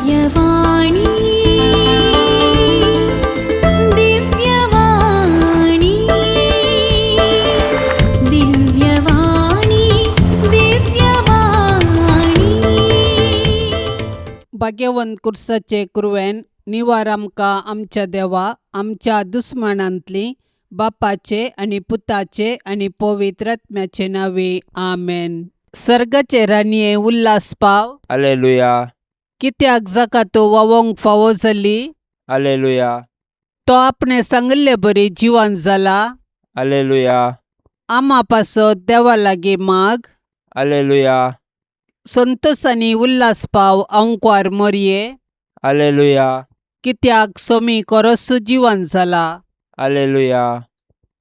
दिव्यवाणी दिव्यवाणी दिव्यवाणी दिव्यवाणी भाग्यवंत कुर्साचे कुरवेन निवार आमकां आमच्या देवा आमच्या दुस्मनांतली बापाचे आनी पुताचे आनी पवित्र आत्म्याचे नावे आमेन. सर्गाचे रानये उल्हास पाव. हालेलुया कित्याक जाका तो वावोंक फावो जाली. हालेलुया तो आपणे सांगिल्ले बरी जिवान जाला. हालेलुया आमा पासत देवा लागीं माग. हालेलुया संतोष आनी उल्हास पाव अंकवार मरये. हालेलुया कित्याक सोमी कोरोसू जिवान जाला. हालेलुया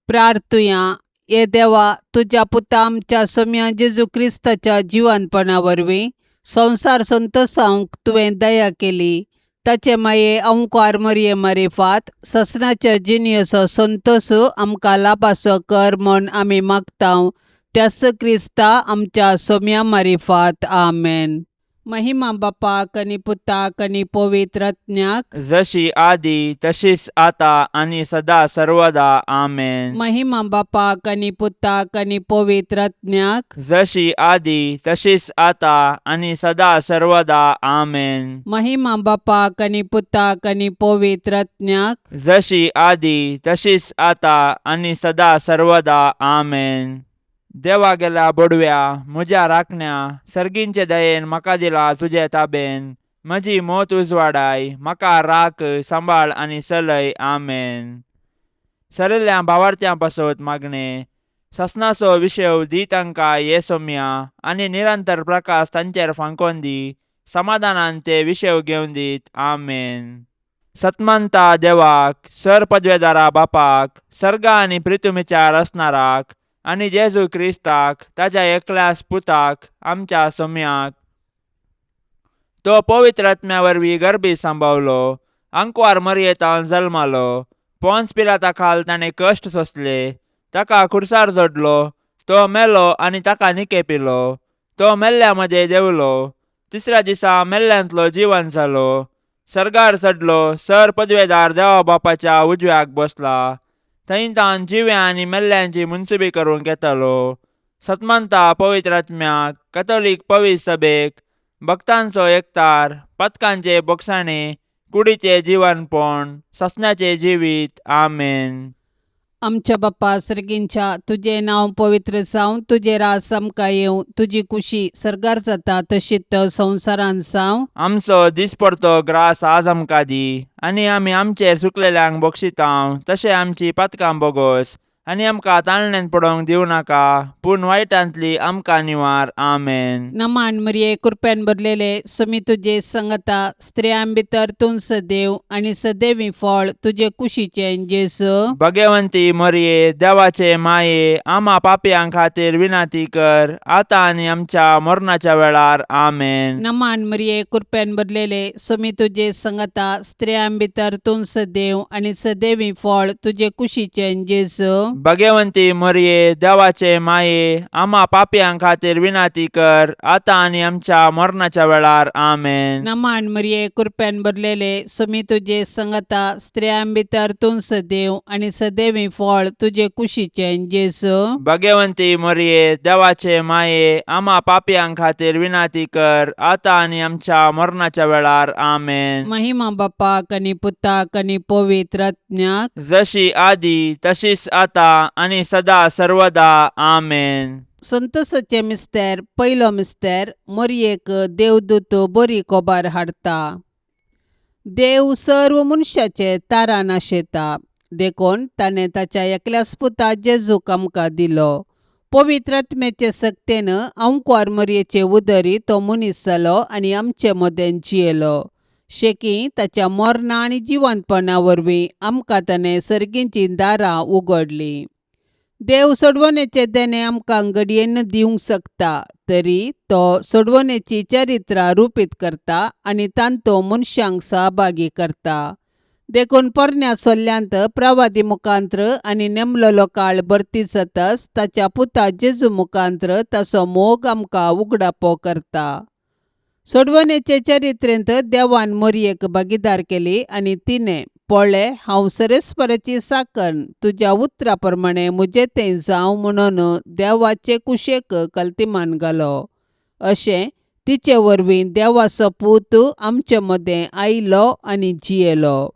प्रार्थुया ये देवा तुझ्या पुता आमच्या सोम्या जेजू क्रिस्ताच्या जिवानपणा वरवीं संसार संतोषांक तुवें दया केली. ताचे माये अंकार मरये मारिफात ससनाच्या जिनियसो संतोष आमकां लाभासो कर म्हूण आमी मागतांव. त्यास क्रिस्ता आमच्या सोम्या मारिफात आमेन. महिमा बापाक आनी पुताक आनी पवित्र आत्म्याक जशी आदी तशीच आता आणि सदा सर्वदा आमेन. महिमा बापाक आनी पुताक आनी पवित्र आत्म्याक जशी आदी तशीच आता आणि सदा सर्वदा आमेन. महिमा बापाक आनी पुताक आनी पवित्र आत्म्याक जशी आदी तशीच आता आणि सदा सर्वदा आमेन. देवा गेला बडव्या म्हज्या राखण्या सर्गींचे दयेन म्हाका दिला तुजे ताबेन. म्हजी मोत उजवाडाय म्हाका राख सांबाळ आनी चलय आमेन. सरिल्ल्या भावार्थ्यां पासत मागणे ससनाचो विशेव दी तांकां ये सोम्या आनी निरंतर प्रकाश तांचेर फांकोन दी. समाधानान ते विशेव घेवन दीत आमेन. सतमंता देवाक सर पदवेदारा बापाक सर्गा आनी पृथ्वीचार असणाराक आनी जेजू क्रिस्ताक ताच्या एकल्याच पुताक आमच्या सोम्याक तो पवित्र आत्म्या वरवीं गर्भी सांबावलो. अंकवार मरयेतावन जल्मालो. पोन्स पिलाता खाल ताणें कश्ट सोंसले. ताका खुर्सार जोडलो. तो मेलो आनी ताका निके पिलो. तो मेल्ल्या मदें देवलो. तिसऱ्या दिसा मेल्ल्यांतलो जिवन जालो. सर्गार चडलो. सर पदवेदार देवा बापाच्या उजव्याक बसला. थंय तान जिव्या आनी मेल्ल्यांची मुनसुबी करूंक येतलो. सतमंता पवित्र आत्म्याक कॅथोलीक पवित्र सभेक भक्तांचो एकतार पथकांचे बोगसाणे कुडीचे जिवनपण ससन्याचे जिवीत आमेन. आमच्या बापा सर्गींच्या तुझे नांव पवित्र जावं. तुझे रास आमकां येवं. तुजी कुशी सर्गार जाता तशीच संवसारान जावं. आमचो दिसपडतो ग्रास आज आमकां दी. आनी आमी आमचेर सुकलेल्यांक बक्षितांव तशें आमची पातकां बोगोस. आनी आमकां ताळणेन पडोवंक दिवं नाका पूण वायटांतली आमकां निवार आमेन. नमान मरये कृपेन भरलेले सोमी तुजे संगता स्त्रियां भितर तूं सदैव आनी सदैवी फळ तुजे कुशीचे जेसू. भगवंती मरये देवाचे माये आमा पापयां खातीर विनाती कर आतां आनी आमच्या मरणाच्या वेळार आमेन. नमान मरये कृपेन भरलेले सोमी तुजे संगता स्त्रियां भितर तूं सदैव आनी सदैवी फळ तुजे कुशीचे जेसू. भगवंती मरये देवाचे माये आमा पापयां खातीर विनाती कर आतां आनी आमच्या मरणाच्या वेळार आमेन. नमान मरये कृपेन भरलेले सोमी तुजे संगता स्त्रियां भितर तूं सदैव आनी सदैवी फळ तुजे कुशीचे जेसू. भगवंती मरये देवाचे माये आमा पापयां खातीर विनाती कर आतां आनी आमच्या मरणाच्या वेळार आमेन. महिमा बापाक आनी पुताक आनी पवित्र आत्म्याक जशी आदी तशीच आता आनी सदा सर्वदा आमेन. संतोषाचे मिस्तेर पयलो मिस्तेर मरयेक देवदूत बरी कोबार हाडटा. देव सर्व मनशाचे तारा नाशेता देखून ताणें ताच्या एकल्याच पुता जेजूक आमकां दिलो. पवित्र आत्म्याचे सक्तेन अंकवार मरयेचे उदरी तो मनीस जालो आनी आमचे मदें जियेलो. शेकी ताच्या मरणा आनी जिवंतपणा वरवीं आमकां ताणें सर्गींची दारां उगडलीं. देव सोडवणेचे देणे आमकां घडयेन दिवंक शकता तरी तो सोडवणेची चरित्रां रुपीत करता आनी तांतो मनशांक सहभागी करता. देखून पोरण्या सोल्ल्यांत प्रवादी मुखांत्र आनी नेमलेलो काळ भरती जाताच ताच्या पुता जेजू मुखांत्र ताचो मोग आमकां उगडापो करता. सोडवणेचे चरित्रेंत देवान मोरयेक भागीदार केली आणि तिने पळय हांव सरेस्पराची साकण तुज्या उतरा प्रमाणे मुजे तें जावं म्हणून देवाचे कुशेक कल्तिमान घालो. अशें तिचे वरवीं देवाचो पूत आमचे मदें आयलो आनी जियेलो.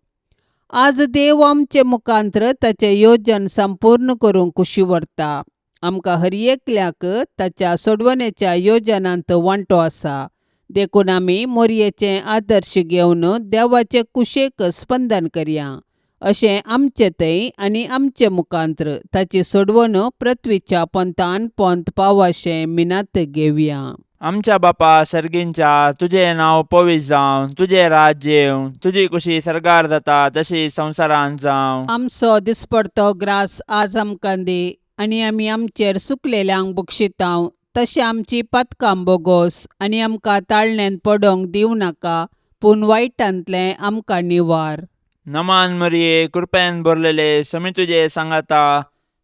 आज देव आमचे मुखांतर ताचें येवजण संपूर्ण करूंक कुशी व्हरता. आमकां हर एकल्याक ताच्या सोडवणेच्या येवजणांत वांटो आसा. देखून आमी मोरयेचे आदर्श घेवन देवाचे कुशेक स्पंदन करया. अशें आमचे थंय आनी आमचे मुखांतर ताची सोडवण पृथ्वीच्या पंतान पंत पावशें मिनात घेवया. आमच्या बापा सर्गींच्या तुझे नांव पवित्र जावं, तुझे राज्य येवं, तुजी कुशी सरकार जाता तशी संवसारांत जावं. आमचो दिसपडतो ग्रास आज आमकां दी आनी आमी आमचेर सुकलेल्यांक बक्षितांव. तशें आमची पातकां बोगोस आनी आमकां ताळणेन पडोंक दिवं नाका, पूण वायटांतलें आमकां निवार. नमान मरिये कृपेन भरलेले समी तुजे सांगाता,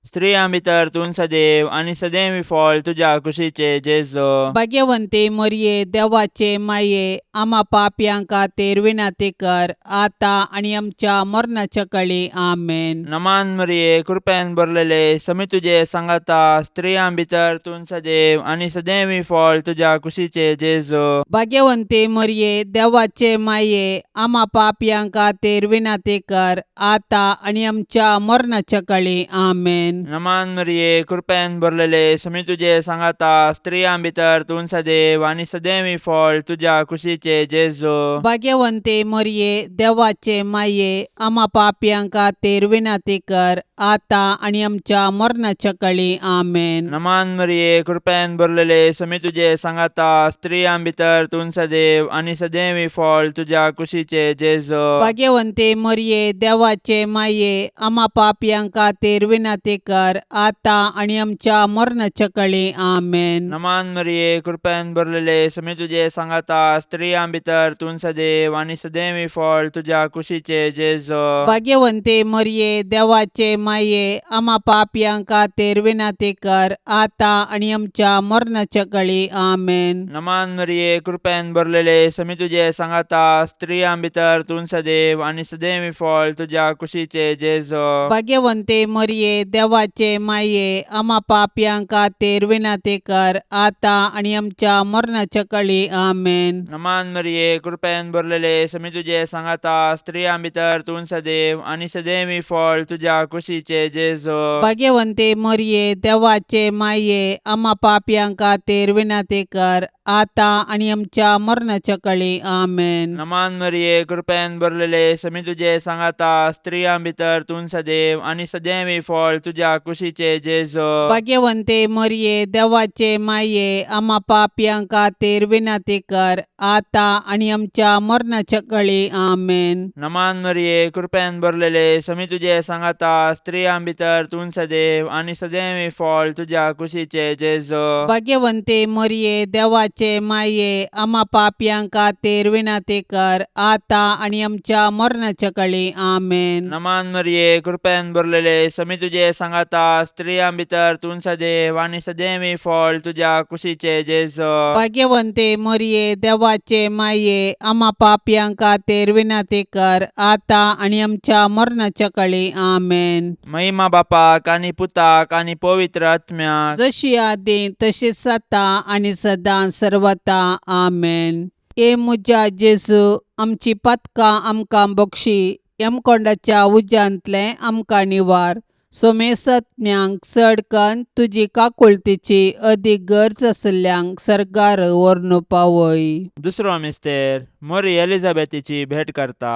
स्त्रियां भितर तूं सदैव आनी सदैवी फळ तुज्या कुशीचे जेजो. भाग्यवंते मोरये देवाचे माये, आमा पापयांक खातीर विनाती कर, आतां आनी आमच्या मरणाच्या काळी आमेन. नमान मरिये कृपेन भरलेले समी तुजे सांगाता, स्त्रियां भितर तूं सदैव आनी सदैवी फळ तुज्या कुशीचे जेजो. भाग्यवंते मोरये देवाचे माये, आमा पापयांक खातीर विनाती कर, आतां आनी आमच्या मरणाच्या काळी आमेन. नमान मरिये कृपेन भरलेले समी तुजे सांगाता, स्त्रियां भितर तूं सदैव आनी सदैवी फळ तुज्या कुशीचे जेजो. भाग्यवंते मोरये देवाचे माये, आमा पापयांक खातीर विनाती कर, आतां आनी आमच्या मरणाच्या काळी आमेन. नमान मरिये कृपेन भरलेले समी तुजे सांगाता, स्त्रियां भितर तूं सदैव आनी सदैवी फळ तुज्या कुशीचे जेजो. भाग्यवंते मोरये देवाचे माये, आमा पापयांक खातीर विनाती कर, आतां आनी आमच्या मरणाच्या काळी आमेन. नमान मरिये कृपेन भरलेले समी तुजे सांगाता, स्त्रियां भितर तूं सदैव आनी सदैवी फळ तुज्या कुशीचे जेजो. भाग्यवंते मोरये देवाचे माये, आमा पापयांक खातीर विनाती कर, आतां आनी आमच्या मरणाच्या काळी आमेन. नमान मरिये कृपेन भरलेले समी तुजे सांगाता, स्त्रियां भितर तूं सदैव आनी सदैवी फळ तुज्या कुशीचे जेजो. भाग्यवंते मोरये देवाचे माये, आमा पापयांक खातीर विनाती कर, आतां आनी आमच्या मरणाच्या काळी आमेन. नमान मरिये कृपेन भरलेले समी तुजे सांगाता, स्त्रियां भितर तूं सदैव आनी सदैवी फळ तुज्या कुशीचे जेजो. भाग्यवंते मोरये देवाचे माये, आमा पापयांक खातीर विनाती कर, आतां आनी आमच्या मरणाच्या काळी आमेन. नमान मरिये कृपेन भरलेले समी तुजे सांगाता, स्त्रियां भितर तूं सदैव आनी सदैवी फळ तुज्या कुशीचे जेजो. भाग्यवंते मोरये देवाचे माये, आमा पापयांक खातीर विनाती कर, आतां आनी आमच्या मरणाच्या काळी आमेन. नमान मरिये कृपेन भरलेले समी तुजे सांगाता, स्त्रियां भितर तूं सदैव आनी सदैवी फळ तुज्या कुशीचे जेजो. भाग्यवंते मोरये देवाचे माये, आमा पापयांक खातीर विनाती कर, आतां आनी आमच्या मरणाच्या काळी आमेन. नमान मरिये कृपेन भरलेले समी तुजे सांगाता, स्त्रियां भितर तूं सदैव आनी सदैवी फळ तुज्या कुशीचे जेजो. भाग्यवंते मोरये देवाचे माये, आमा पापयांक खातीर विनाती कर, आतां आनी आमच्या मरणाच्या काळी आमेन. महिमा बापाक आनी पुताक आनी पवित्र आत्म्याक, जशी आदी तशीच आता आनी सदां सर्वता आमेन. ए मुजा जेजू, आमची पातकां आमकां बक्षी, यमकोंडाच्या उज्यांतले आमकां निवार. सोमेसत्म्यांक चडकन तुजी काकुळतीची अदीक गरज आसल्यांक सरकार व्हरून पावय. दुसरो मिस्तेर मोरी एलिझाबेथीची भेट करता.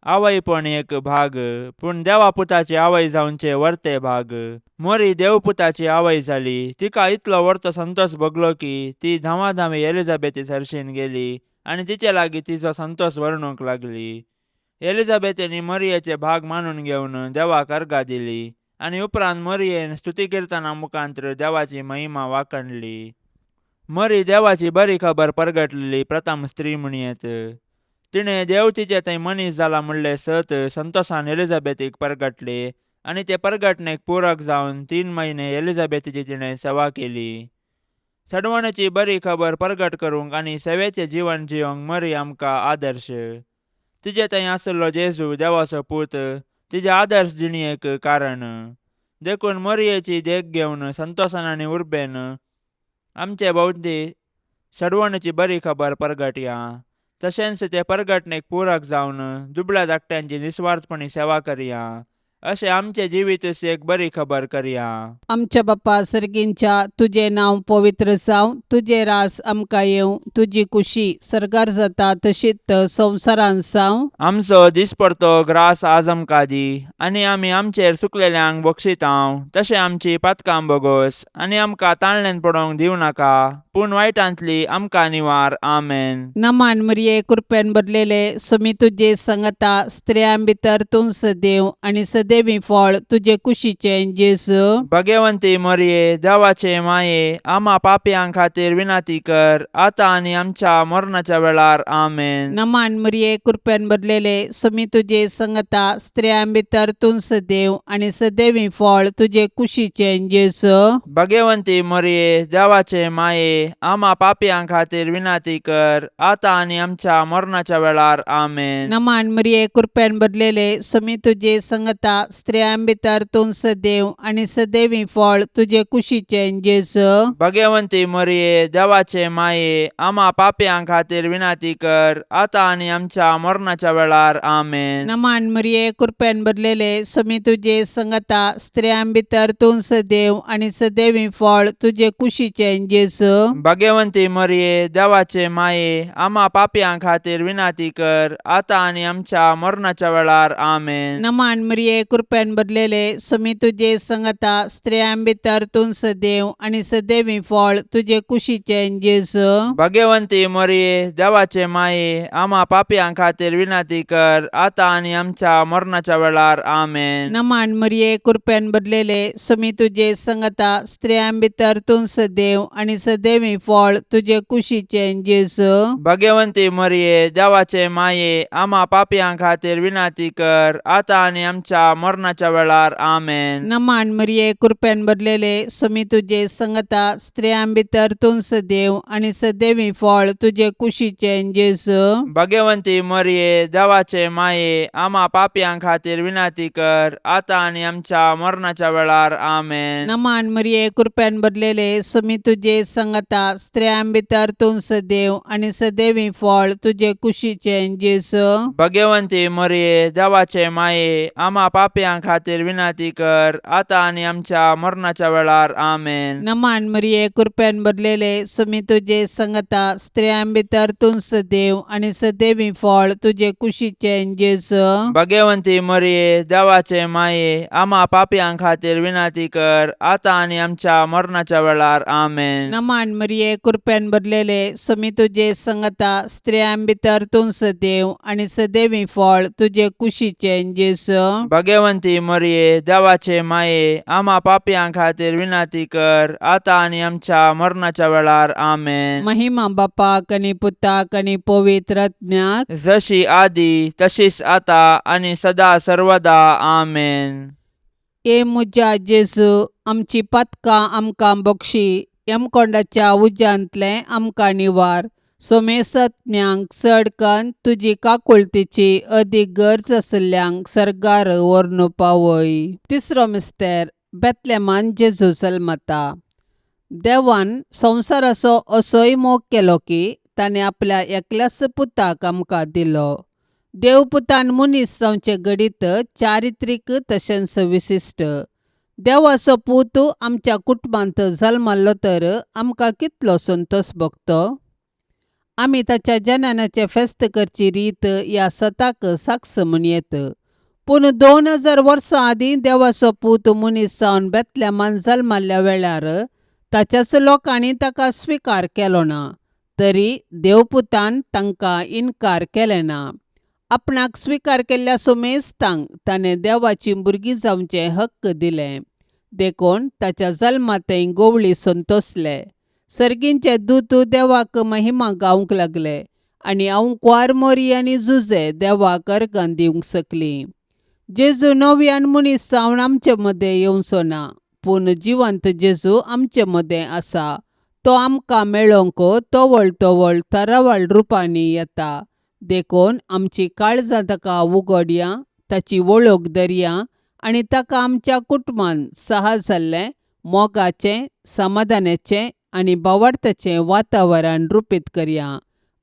आवयपण एक भाग, पूण देवापुताची आवय जावचे वर्ते भाग. मोरी देवपुताची आवय जाली. तिका इतलो वर्तो संतोष भोगलो की ती धांवाधावी एलिझाबेथी सरशीन गेली आनी तिचे लागीं तिचो संतोष वर्णूंक लागली. एलिझाबेथीनी मोरयेचे भाग मानून घेवन देवाक अर्घा दिली आनी उपरांत मोरयेन स्तुती किर्तना मुखांतर देवाची महिमा वाखणली. मोरी देवाची बरी खबर परगटलेली प्रथम स्त्री म्हणयेत. तिणें देव तिचे थंय मनीस जाला म्हणले सत संतोषान एलिझाबेथीक परगटले आनी ते परगटणेक पूरक जावन 3 म्हयने एलिझाबेथीची तिणें सेवा केली. सडवणची बरी खबर प्रगट करूंक आनी सेवेचें जीवन जियोंक मरी आमकां आदर्श. तिजे थंय आसलो जेजू देवाचो पूत तिजे आदर्श जिणेक कारण. देखून मरयेची देख घेवन संतोशान आनी उर्बेन आमचे भोवती सडवणची बरी खबर प्रगटया. तशेंच ते प्रगटणेक पूरक जावन दुबळ्या धाकट्यांची निस्वार्थपणी सेवा करया. अशें आमचे जिवीत एक बरी खबर करया. आमच्या बाप्पा सर्गींच्या तुझे नाव पवित्र जावं, तुझे रास आमकां येवं, तुजी कुशी सरकार जाता तशीच संवसारांत जावं. आमचो दिसपडतो ग्रास आज आमकां दी, आनी आमी आमचेर चुकलेल्यांक बक्षितांव. तशें आमची पातकां बोगोस, आनी आमकां ताळणेन पडोवंक दिवं नाका, पूण वायटांतली आमकां निवार. आमेन. नमान मरिये कृपेन भरलेले सुमी तुजे सांगता स्त्रियां भितर तूं सदैव आनी सदैवी फळ तुजे कुशीचे जेजू. भगवंती मरिये देवाचे माये आम्हा पापयां खातीर विनाती कर, आता आनी आमच्या मरणाच्या वेळार. आमेन. नमान मरिये कृपेन भरलेले सुमी तुजे सांगता स्त्रियां भितर तूं सदैव आनी सदैवी फळ तुजे कुशीचे जेजू. भगवंती मरिये देवाचे माये आम्हा पापयां खातीर विनाती कर, आता आनी आमच्या मरणाच्या वेळार. आमेन. नमान मरिये कृपेन भरलेले सुमी तुजे सांगता स्त्रियां भितर तूं सदैव आनी सदैवी फळ तुजे कुशीचे जेजू. भगवंती मरिये देवाचे माये आम्हा पापयां खातीर विनाती कर, आता आनी आमच्या मरणाच्या वेळार. आमेन. नमान मरिये कृपेन भरलेले सुमी तुजे सांगता स्त्रियां भितर तूं सदैव आनी सदैवी फळ तुजे कुशीचे जेजू. भगवंती मरिये देवाचे माये आम्हा पापयां खातीर विनाती कर, आता आनी आमच्या मरणाच्या वेळार. आमेन. नमान मरिये कृपेन भरलेले सुमी तुजे सांगता स्त्रियां भितर तूं सदैव आनी सदैवी फळ तुजे कुशीचे जेजू. भगवंती मरिये देवाचे माये आम्हा पापयां खातीर विनाती कर, आता आनी आमच्या मरणाच्या वेळार. आमेन. नमान मरिये कृपेन भरलेले सुमी तुजे सांगता स्त्रियां भितर तूं सदैव आनी सदैवी फळ तुजे कुशीचे जेजू. भगवंती मरिये देवाचे माये आम्हा पापयां खातीर विनाती कर, आता आनी आमच्या मरणाच्या वेळार. आमेन. नमान मरिये कृपेन भरलेले सुमी तुजे सांगता स्त्रियां भितर तूं सदैव आनी सदैवी फळ तुजे कुशीचे जेजू. भगवंती मरिये देवाचे माये आम्हा पापयां खातीर विनाती कर, आता आनी आमच्या मरणाच्या वेळार. आमेन. नमान मरिये कृपेन भरलेले सुमी तुजे सांगता स्त्रियां भितर तूं सदैव आनी सदैवी फळ तुजे कुशीचे जेजू. भगवंती मरिये देवाचे माये आम्हा पापयां खातीर विनाती कर, आता आनी आमच्या मरणाच्या वेळार. आमेन. नमान मरिये कृपेन भरलेले सुमी तुजे सांगता स्त्रियां भितर तूं सदैव आनी सदैवी फळ तुजे कुशीचे जेजू. भगवंती मरिये देवाचे माये आम्हा पापयां खातीर विनाती कर, आता आनी आमच्या मरणाच्या वेळार. आमेन. नमान मरिये कृपेन भरलेले सुमी तुजे सांगता स्त्रियां भितर तूं सदैव आनी सदैवी फळ तुजे कुशीचे जेजू. भगवंती मरिये देवाचे माये आम्हा पापयां खातीर विनाती कर, आता आनी आमच्या मरणाच्या वेळार. आमेन. महिमा बापाक आनी पुताक आनी पवित्र आत्म्याक जशी आदी तशीच आता आनी सदा सर्वदा. आमेन. ए मुजा जेजू आमची पातकां आमकां बक्षी, यमकोंडाच्या उज्यांतले आमकां निवार. सोमेसत्म्यांक चडकन तुजी काकुळतीची अदीक गरज आसल्यांक सरकार व्हरून पावय. तिसरो मिस्तेर बेतलेमान जेजू जल्मता. देवान संवसाराचो असोय मोग केलो की ताणें आपल्या एकल्याच पुताक आमकां दिलो. देवपुतान मनीस जावचे घडीत चारित्रीक तशेंच विशिश्ट. देवाचो पूत आमच्या कुटुंबांत जल्मलो तर आमकां कितलो संतोश भोगतो. आमी ताच्या जननाचे फेस्त करची रीत ह्या सताक साक्ष म्हणयेत. पूण 2000 वर्सां आदीं देवाचो पूत मनीस जावन बेतलेमान जल्मल्ल्या वेळार ताच्याच लोकांनी ताका स्विकार केलो ना. तरी देवपुतान तांकां इन्कार केलें ना. आपणाक स्विकार केल्ल्या सोमेस्तांक ताणें देवाची भुरगीं जावचे हक्क दिले. देखून ताच्या जल्मातय गोवळी संतोसले. सर्गींचे दूत देवाक महिमा गावंक लागले आनी हांव क्वार मोरी आनी जुजे देवाक अर्गां दिवंक सकली. जेजू नव्यान मनीस जावन आमचे मदें येवचो ना, पूण जिवंत जेजू आमचे मदें आसा. तो आमकां मेळोंक तवळ तवळ तरावळ रुपांनी येता. देखून आमची काळजां ताका उगडया, ताची वळख धरया आनी ताका आमच्या कुटुंबान साहस जाल्लें मोगाचें, समाधानाचें आनी भावार्थाचें वातावरण रुपीत करया.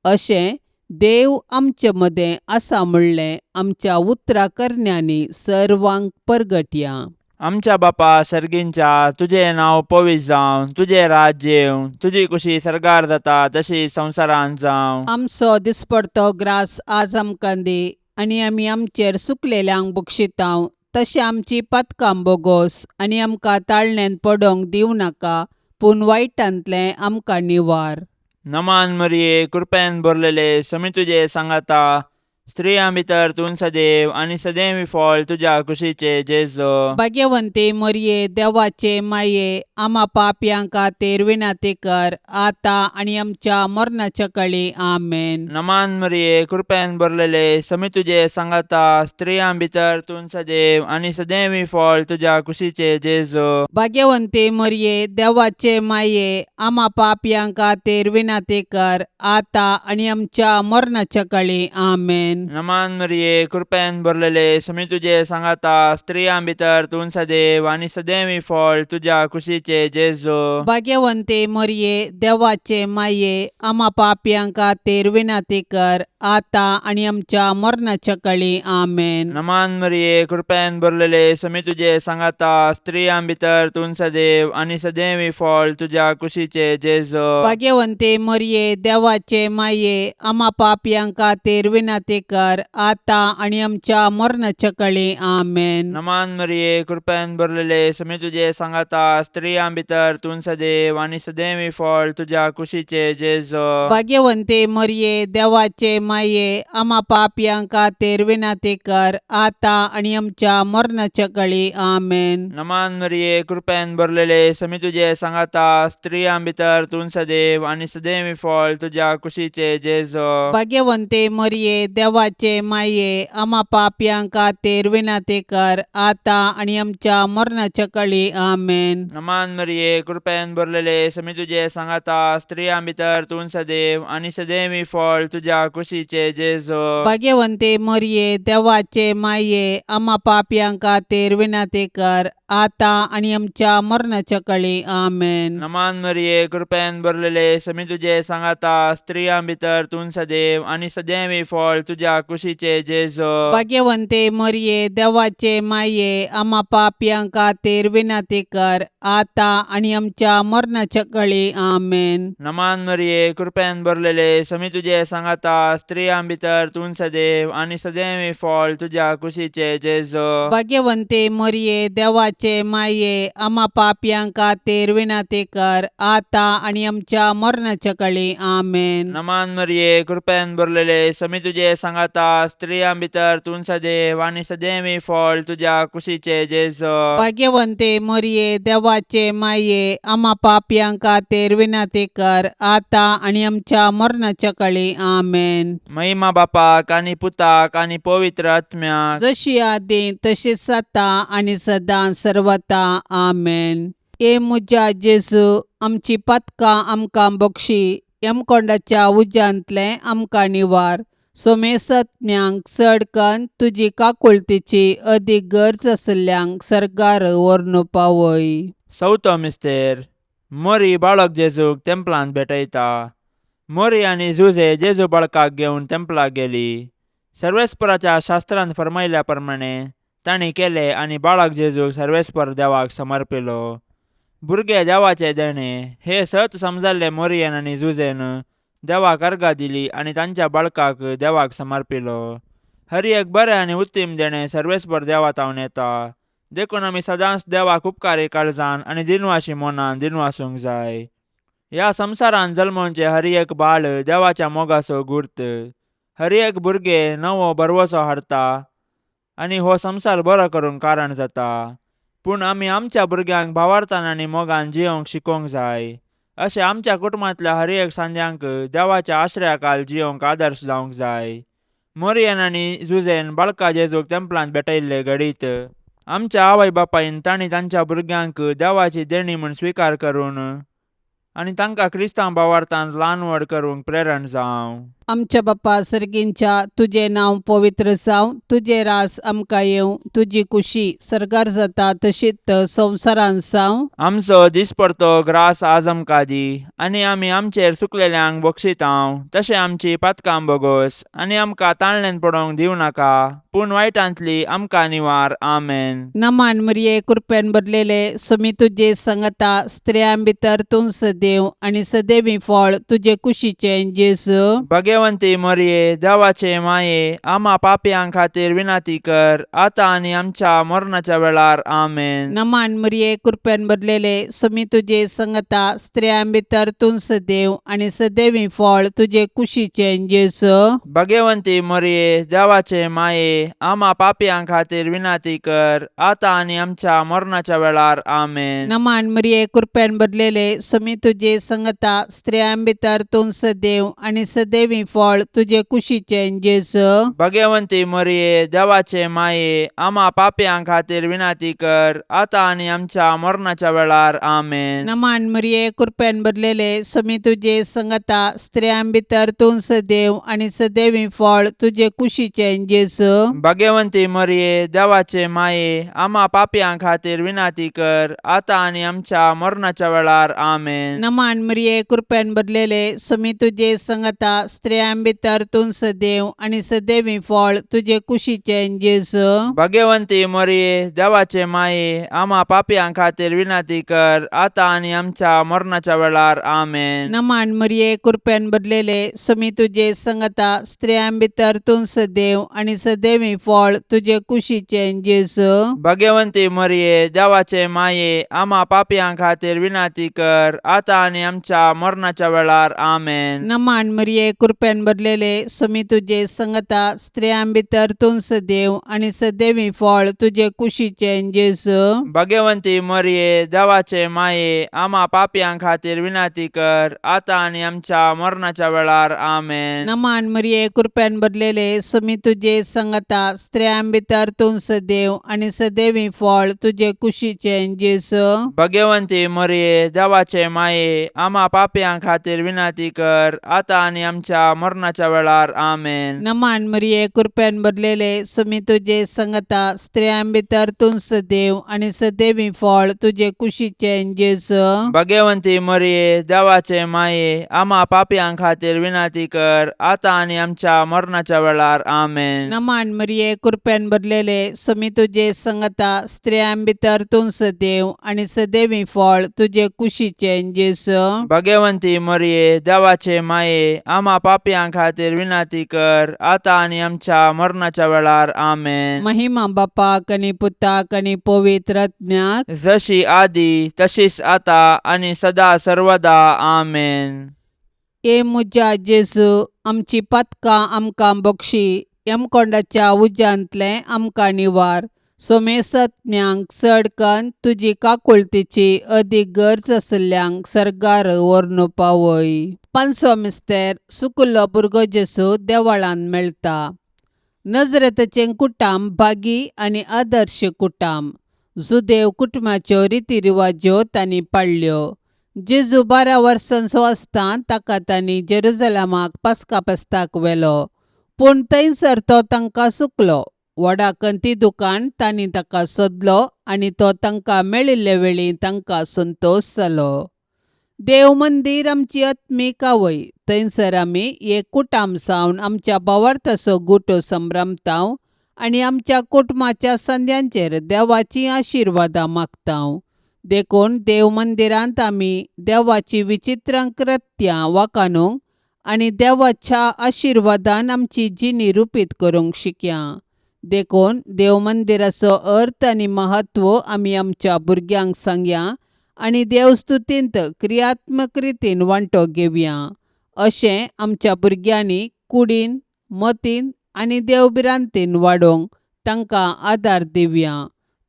अशें देव आमचे मदें आसा म्हणलें आमच्या उतराकरण्यांनी सर्वांक परगटया. आमच्या बापा सर्गींच्या, तुजें नांव पवित्र जावं, तुजें राज्य येवं, तुजी कुशी सरकार जाता तशी संवसारांत जावं. आमचो दिसपडतो ग्रास आज आमकां दी, आनी आमी आमचेर सुकलेल्यांक बक्षितांव, तशें आमची पातकां बोगोस आनी आमकां ताळण्यांत पडोंक दिवं नाका, पूण वायटांतलें आमकां निवार. नमान मरिये, कृपेन भरलेले, समी तुजे सांगाता, स्त्रियां भितर तूं सदैव आनी सदैवी फळ तुज्या कुशीचे जेजो. भाग्यवंते मरिये, देवाचे माये, आम्हा पापयांक खातीर विनाती कर, आतां आनी आमच्या मरणाच्या काळी. आमेन. नमान मरिये, कृपेन भरलेले, समी तुजे सांगाता, स्त्रियां भितर तूं सदैव आनी सदैवी फळ तुज्या कुशीचे जेजो. भाग्यवंते मरिये, देवाचे माये, आम्हा पापयांक खातीर विनाती कर, आतां आनी आमच्या मरणाच्या काळी. आमेन. नमान मरिये, कृपेन भरलेले, समी तुजे सांगाता, स्त्रियां भितर तूं सदैव आनी सदैवी फळ तुज्या कुशीचे जेजो. भाग्यवंते मरिये, देवाचे माये, आम्हा पापयांक खातीर विनाती कर, आतां आनी आमच्या मरणाच्या काळी. आमेन. नमान मरिये, कृपेन भरलेले, समी तुजे सांगाता, स्त्रियां भितर तूं सदैव आनी सदैवी फळ तुज्या कुशीचे जेजो. भाग्यवंते मरिये, देवाचे माये, आम्हा पापयांक खातीर विनाती कर, आतां आनी आमच्या मरणाच्या काळी. आमेन. नमान मरिये, कृपेन भरलेले, समी तुजे सांगाता, स्त्रियां भितर तूं सदैव आनी सदैवी फळ तुज्या कुशीचे जेजो. भाग्यवंते मरिये, देवाचे माये, आम्हा पापयांक खातीर विनाती कर, आतां आनी आमच्या मरणाच्या काळी. आमेन. नमान मरिये, कृपेन भरलेले, समी तुजे सांगाता, स्त्रियां भितर तूं सदैव आनी सदैवी फळ तुज्या कुशीचे जेजो. भाग्यवंते मरिये, देवाचे माये, आम्हा पापयांक खातीर विनाती कर, आतां आनी आमच्या मरणाच्या काळी. आमेन. नमान मरिये, कृपेन भरलेले, समी तुजे सांगाता, स्त्रियां भितर तूं सदैव आनी सदैवी फळ तुज्या कुशीचे जेजो. भाग्यवंते मरिये, देवाचे माये, आम्हा पापयांक खातीर विनाती कर, आतां आनी आमच्या मरणाच्या काळी. आमेन. नमान मरिये, कृपेन भरलेले, समी तुजे सांगाता, स्त्रियां भितर तूं सदैव आनी सदैवी फळ तुज्या कुशीचे जेजो. भाग्यवंते मरिये, देवाचे माये, आम्हा पापयांक खातीर विनाती कर, आतां आनी आमच्या मरणाच्या काळी. आमेन. नमान मरिये, कृपेन भरलेले, समी तुजे सांगाता, स्त्रियां भितर तूं सदैव आनी सदैवी फळ तुज्या कुशीचे जेजो. भाग्यवंते मरिये, देवाचे माये, आम्हा पापयांक खातीर विनाती कर, आतां आनी आमच्या मरणाच्या काळी. आमेन. नमान मरिये, कृपेन भरलेले, समी तुजे सांगाता, स्त्रियां भितर तूं सदैव आनी सदैवी फळ तुज्या कुशीचे जेजो. भाग्यवंते मरिये, देवाचे माये, आम्हा पापयांक खातीर विनाती कर, आतां आनी आमच्या मरणाच्या काळी. आमेन. महिमा बापाक आनी पुताक आनी पवित्र आत्म्याक, जशी आदी तशीच आता आनी सदां सर्वता. आमेन. ए म्हज्या जेजू, आमची पातकां आमकां बक्षी, यमकोंडाच्या उज्यांतले आमकां निवार. सोमेसत्म्यांक चड कन्न तुजी काकुळतीची अदीक गरज आसल्ल्यांक सरकार व्हरून पावय. चवथो मिस्तेर, मोरी बाळक जेजूक तेंपलांत भेटयता. मोरी आनी जुजे जेजू बाळकाक घेवन तेंपलाक गेली. सर्वेस्पराच्या शास्त्रांत फरमायल्या प्रमाणे तांणी केलें आनी बाळक जेजूक सर्वेस्पर देवाक समर्पिलो. भुरगे देवाचे देणे हे सत समजाल्ले मोरयेन आनी जुजेन देवाक अर्घा दिली आनी तांच्या बाळकाक देवाक समर्पिलो. हर एक बरें आनी उत्तीम देणे सर्वेस्पर देवा तावन येता. देखून आमी सदांच देवाक उपकारी काळजान आनी दिनवाशी मोनान दिनवासूंक जाय. ह्या संवसारांत जल्मोवचे हर एक बाळ देवाच्या मोगाचो गुर्त. हर एक भुरगे नवो बरवसो हाडटा आनी हो संवसार बरो करूंक कारण जाता. पूण आमी आमच्या भुरग्यांक भावार्थान आनी मोगान जियोंक शिकोवंक जाय. अशें आमच्या कुटुंबांतल्या हर एक सांद्यांक देवाच्या आश्रयाखाल जियोंक आदर्श जावंक जाय. मोरयेन आनी जुजेन बाळका जेजूक तेंपलांत भेटयल्ले घडीत आमच्या आवय बापायन तांणी तांच्या भुरग्यांक देवाची देणी म्हूण स्विकार करून आनी तांकां क्रिस्तांव भावार्थांत ल्हान व्हड करूंक प्रेरण जावं. आमच्या बापा सर्गींच्या तुझें नांव पवित्र जावं, तुझे रास आमकां येवं, तुजी कुशी सरकार जाता तशीच संवसारांत जावं. आमचो दिसपडतो ग्रास आज आमकां दी, आनी आमी आमचेर सुकलेल्यांक बक्षितांव, तशें आमची पातकां बोगोस, आनी आमकां ताळणेन पडोवंक दिवं नाका, पूण वायटांतली आमकां निवार. आमेन. नमान मरिये कृपेन भरलेले सुमी तुजे संगता स्त्रियां भितर तूं सदैव आनी सदैवी फळ तुजे कुशीचें जेजू. भगवंती मरिये, देवाचे माये, आम्हा पापयां खातीर विनाती कर, आतां आनी आमच्या मरणाच्या वेळार. आमेन. नमान मरिये कृपेन भरलेले सुमी तुजे संगता स्त्रियां भितर तूं सदैव आनी सदैवी फळ तुजे कुशीचें जेजू. भगवंती मरिये, देवाचे माये, आम्हा पापयां खातीर विनाती कर, आतां आनी आमच्या मरणाच्या वेळार. आमेन. नमान मरिये कृपेन भरलेले सुमी तुजे संगता स्त्रियां भितर तूं सदैव आनी सदैवी फळ तुजे कुशीचें जेजू. भगवंती मरिये, देवाचे माये, आम्हा पापयां खातीर विनाती कर, आतां आनी आमच्या मरणाच्या वेळार. आमेन. नमान मरिये कृपेन भरलेले सुमी तुजे संगता स्त्रियां भितर तूं सदैव आनी सदैवी फळ तुजे कुशीचें जेजू. भगवंती मरिये, देवाचे माये, आम्हा पापयां खातीर विनाती कर, आतां आनी आमच्या मरणाच्या वेळार. आमेन. नमान मरिये कृपेन भरलेले सुमी तुजे संगता स्त्रियां भितर तूं सदैव आनी सदैवी फळ तुजे कुशीचें जेजू. भगवंती मरिये, देवाचे माये, आम्हा पापयां खातीर विनाती कर, आतां आनी आमच्या मरणाच्या वेळार. आमेन. नमान मरिये कृपेन भरलेले सुमी तुजे संगता स्त्रियां भितर तूं सदैव आनी सदैवी फळ तुजे कुशीचें जेजू. भगवंती मरिये, देवाचे माये, आम्हा पापयां खातीर विनाती कर, आतां आनी आमच्या मरणाच्या वेळार. आमेन. नमान मरिये कृपेन भरलेले सुमी तुजे संगता स्त्रियां भितर तूं सदैव आनी सदैवी फळ तुजे कुशीचें जेजू. भगवंती मरिये, देवाचे माये, आम्हा पापयां खातीर विनाती कर, आतां आनी आमच्या मरणाच्या वेळार. आमेन. नमान मरिये कृपेन भरलेले सुमी तुजे संगता स्त्रियां भितर तूं सदैव आनी सदैवी फळ तुजे कुशीचें जेजू. भगवंती मरिये, देवाचे माये, आम्हा पापयां खातीर विनाती कर, आतां आनी आमच्या मरणाच्या वेळार. आमेन. नमान मरिये कृपेन भरलेले सुमी तुजे संगता स्त्रियां भितर तूं सदैव आनी सदैवी फळ तुजे कुशीचें जेजू. भगवंती मरिये, देवाचे माये, आम्हा पापयां खातीर विनाती कर, आतां आनी आमच्या मरणाच्या वेळार. आमेन. नमान मरिये कृपेन भरलेले सुमी तुजे संगता स्त्रियां भितर तूं सदैव आनी सदैवी फळ तुजे कुशीचें जेजू. भगवंती मरिये, देवाचे माये, आम्हा पापयां खातीर विनाती कर, आतां आनी आमच्या मरणाच्या वेळार. आमेन. महिमा बापाक आनी पुताक आनी पवित्र आत्म्याक, जशी आदी तशीच आता आनी सदा सर्वदा. आमेन. ए मुजा जेजू, आमची पातकां आमकां बक्षी, यमकोंडाच्या उज्यांतले आमकां निवार. सोमेसत्म्यांक चडकन तुजी काकुळतीची अदीक गरज आसल्यांक सरकार व्हरून पावय. पांचवो मिस्तेर सुकल्लो भुरगो जेजू देवळांत मेळटा. नजरेतचें कुटाम भागी आनी आदर्श कुटाम. जुदेव कुटुंबाच्यो रितीरिवाज्यो तांणी पाळल्यो. जेजू 12 वर्सांचो आसतना ताका तांणी जेरुजलेमाक पास्का फेस्ताक व्हेलो, पूण थंयसर तो तांकां सुकलो. व्हडा कंतिदुकान तांणी ताका सोदलो आनी तो तांकां मेळिल्ले वेळी तांकां संतोश जालो. देव मंदीर आमची आत्मीक आवय, थंयसर आमी एक कुटाम जावन आमच्या भावार्थाचो गुटो संभ्रमतांव आनी आमच्या कुटुंबाच्या संद्यांचेर देवाची आशिर्वादां मागतांव. देखून देव मंदिरांत आमी देवाची विचित्र कृत्यां वाखाणूंक आनी देवाच्या आशिर्वादान आमची जिणी रुपीत करूंक शिकया. देखून देव मंदिराचो अर्थ आनी महत्व आमी आमच्या भुरग्यांक सांगया आनी देवस्तुतींत क्रियात्मक रितीन वांटो घेवया. अशें आमच्या भुरग्यांनी कुडीन, मतीन आनी देवबिरांतीन वाडोवंक तांकां आदार दिवया.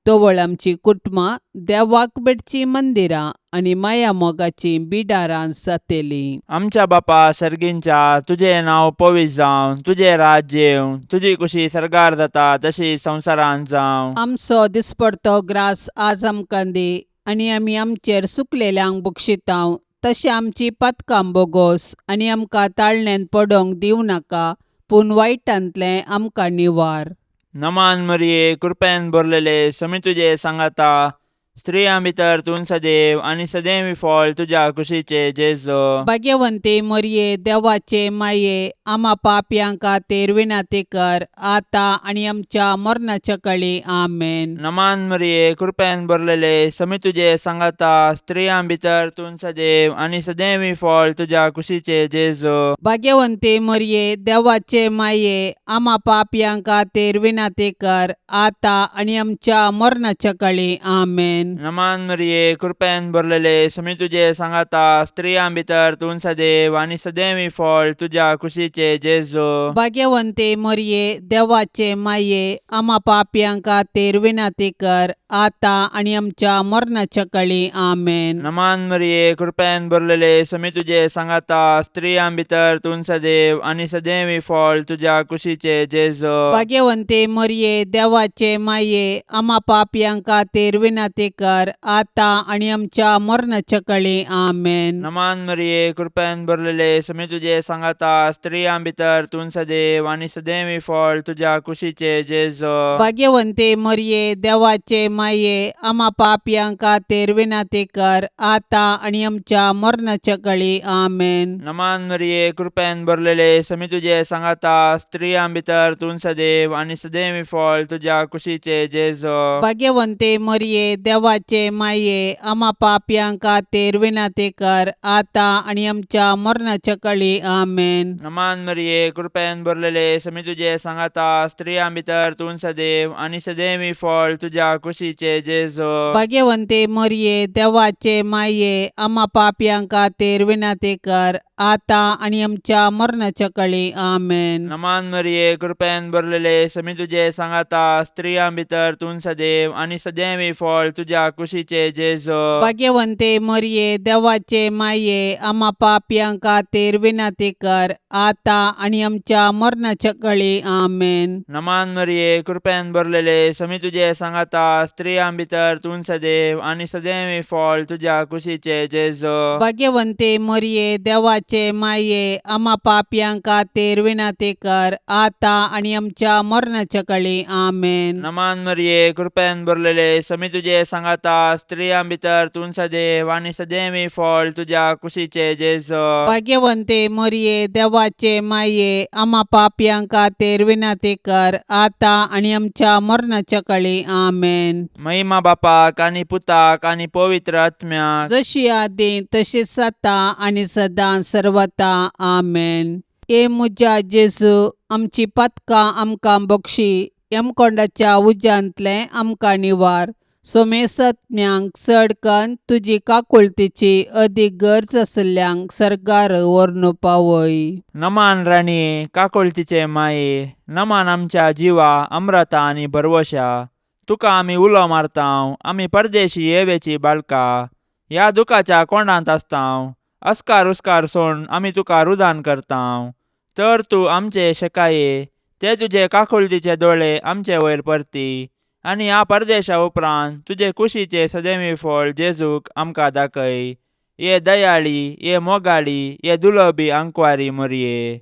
तोवळ आमची कुटुंबां देवाक भेटची मंदिरां आनी माया मोगाची बिडारां जातलीं. आमच्या बापा सर्गींच्या, तुझें नांव पवित्र जावं, तुझें राज्य येवं, तुजी कुशी सरकार जाता तशी संवसारांत जावं. आमचो दिसपडतो ग्रास आज आमकां दी, आनी आमी आमचेर सुकलेल्यांक बक्षितांव, तशी आमची पथकां बोगोस आनी आमकां ताळण्यान पडोंक दिवं नाका, पूण वायटांतलें आमकां निवार. नमान मरिये, कृपेन भरलेले, समी तुजे सांगाता, स्त्रियां भितर तूं सदैव आनी सदैवी फळ तुज्या कुशीचे जेजो. भाग्यवंते मरिये, देवाचे माये, आम्हा पापयांक खातीर विनाती कर, आता आनी आमच्या मरणाच्या काळी. आमेन. नमान मरिये, कृपेन भरलेले, समी तुजे सांगाता, स्त्रियां भितर तूं सदैव आनी सदैवी फळ तुज्या कुशीचे जेजो. भाग्यवंते मरिये, देवाचे माये, आम्हा पापयांक खातीर विनाती कर, आता आनी आमच्या मरणाच्या काळी. आमेन. नमान मरिये, कृपेन भरलेले, समी तुजे सांगाता, स्त्रियां भितर तूं सदैव आनी सदैवी फळ तुज्या कुशीचे जेजो. भाग्यवंते मरिये, देवाचे माये, आम्हा पापयांक खातीर विनाती कर, आता आनी आमच्या मरणाच्या काळी. आमेन. नमान मरिये, कृपेन भरलेले, समी तुजे सांगाता, स्त्रियां भितर तूं सदैव आनी सदैवी फळ तुज्या कुशीचे जेजो. भाग्यवंते मरिये, देवाचे माये, आम्हा पापयांक खातीर विनाती कर, आता आनी आमच्या मरणाच्या काळी. आमेन. नमान मरिये, कृपेन भरलेले, समी तुजे सांगाता, स्त्रियां भितर तूं सदैव आनी सदैवी फळ तुज्या कुशीचे जेजो. भाग्यवंते मरिये, देवाचे माये, आम्हा पापयांक खातीर विनाती कर, आता आनी आमच्या मरणाच्या काळी. आमेन. नमान मरिये, कृपेन भरलेले, समी तुजे सांगाता, स्त्रियां भितर तूं सदैव आनी सदैवी फळ तुज्या कुशीचे जेजो. भाग्यवंते मरिये, देवाचे माये, आम्हा पापयांक खातीर विनाती कर, आता आनी आमच्या मरणाच्या काळी. आमेन. नमान मरिये, कृपेन भरलेले, समी तुजे सांगाता, स्त्रियां भितर तूं सदैव आनी सदैवी फळ तुज्या कुशीचे जेजो. भाग्यवंते मरिये, देवाचे माये, आम्हा पापयांक खातीर विनाती कर, आता आनी आमच्या मरणाच्या काळी. आमेन. नमान मरिये, कृपेन भरलेले, समी तुजे सांगाता, स्त्रियां भितर तूं सदैव आनी सदैवी फळ तुज्या कुशीचे जेजो. भाग्यवंते मरिये, देवाचे माये, आम्हा पापयांक खातीर विनाती कर, आता आनी आमच्या मरणाच्या काळी. आमेन. नमान मरिये, कृपेन भरलेले, समी तुजे सांगाता, स्त्रियां भितर तूं सदैव आनी सदैवी फळ तुज्या कुशीचे जेजो. भाग्यवंते मरिये, देवाचे माये, आम्हा पापयांक खातीर विनाती कर, आता आनी आमच्या मरणाच्या काळी. आमेन. नमान मरिये, कृपेन भरलेले, समी तुजे सांगाता, स्त्रियां भितर तूं सदैव आनी सदैवी फळ तुज्या कुशीचे जेजो. भाग्यवंते मरिये, देवाचे माये, आम्हा पापयांक खातीर विनाती कर, आता आनी आमच्या मरणाच्या काळी. आमेन. महिमा बापाक आनी पुताक आनी पवित्र आत्म्याक, जशी आदी तशीच आता आनी सदां सर्वता. आमेन. ए मुजा जेजू, आमची पथकां आमकां बक्षी, यमकोंडाच्या उज्यांतले आमकां निवार. सोमेसत्म्यांक चड कन्न तुजी काकुळतीची अदीक गरज आसल्यांक सरकार व्हरून पावय. नमान राणये, काकुळतीचे माये, नमान आमच्या जिवा, अमृता आनी भरवशा. तुका आमी उलो मारतांव, आमी परदेशी येवेची बाळकां, ह्या दुखाच्या कोंडांत आसतांव. अस्कार उस्कार सोडून आमी तुका रुदान करतांव. तर तूं आमचे शेकाये, ते तुजे काकुळतीचे दोळे आमचे वयर परती, आनी ह्या परदेशा उपरांत तुजे कुशीचे सदैवी फळ जेजूक आमकां दाखय. ये दयाळी, ये मोगाळी, ये दुलोबी आंकवारी मरिये.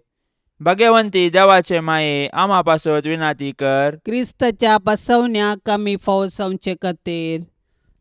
भाग्यवंती देवाचे माये, आम्हा पासत विनाती कर. क्रिस्ताच्या बसवण्याक आमी फावो जावचे खातीर